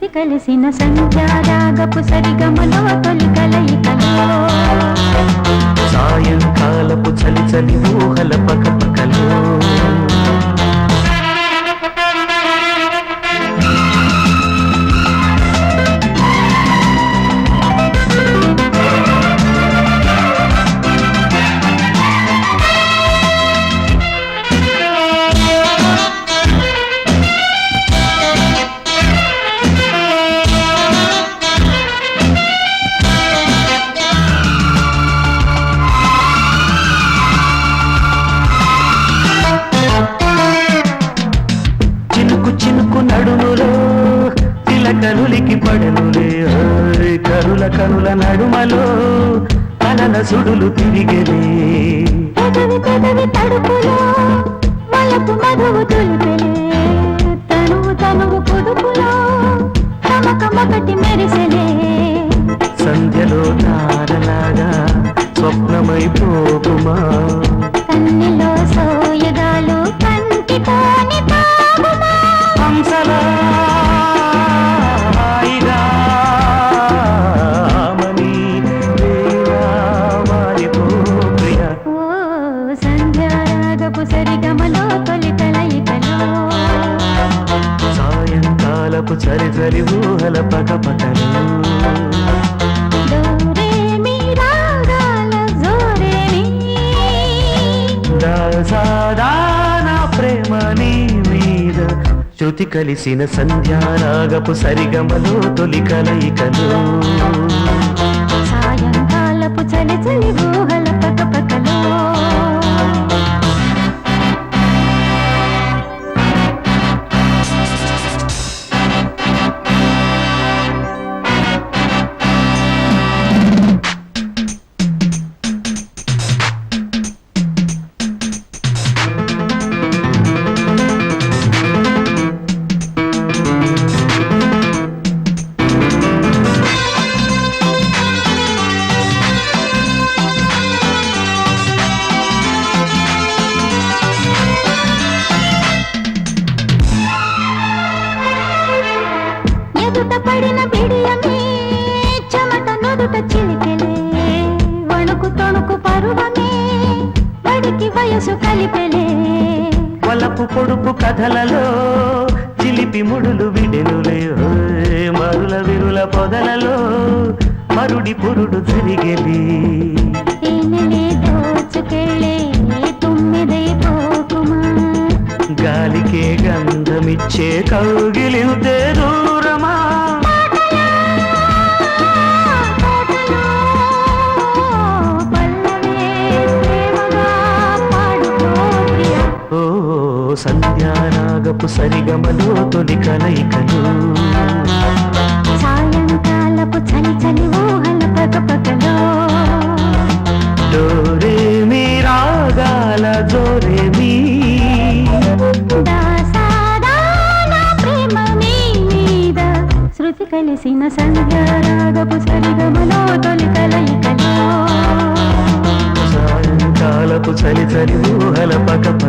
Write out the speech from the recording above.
శృతి కలిసిన సంధ్యారాగపు సరిగమలో తొలి కలయికలో సాయంకాలపు చలి చలి ఊహల పకపకలో నడుములో తిలకనులికి పడనులే కనుల కనుల నడుమలో కలల సుడులు తిరిగెలే పెదవి పెదవి తడుపులో మలపు మధువు తొలిపెలే తనువు తనువు పొదుపులో తమకమొకటి మెరిసెలే సంధ్యలో తారలాగా స్వప్నమైపోకుమా కన్నిలో సోయగాలు కంటితోని తాగుమా హంసలా సరిగమలో తొలి కలయికలో సాయంకాలపు చలి చలి ఊహల పకపకలో దోరేమి రాగాల జోరేమి దాసాదానా ప్రేమ నీ మీద శృతి కలిసిన సంధ్యారాగపు సరిగమలో తొలి కలయికలో సాయంకాలపు చలి చలి ఊహల పకపకలో పడిన బిడియమే చెమట నుదుట చిలికెలే వణుకు తొణుకు పరువమే బడికి వయసు కలిపెలే వలపు పొడుపు కథలలో చిలిపి ముడులు విడెనులే మరుల విరుల పొదలలో మరుడి పురుడు జరిగెలి తేనెలే దోచుకెళ్ళే తుమ్మిదై పోకుమా గాలికే గంధమిచ్చే కౌగిలింతే దూరమా ఓ సంధ్యారాగపు సరిగమలో తొలి కలయికలు సాయంకాలపు చలి చలి ఊహల పకపకలో డోరేమి రాగాల జోరేమి ప్రేమ మీద శృతి కలిసిన సంధ్యారాగపు సరిగమలో తొలి కలయికలో సాయంకాలపు చలి చలి ఊహల పక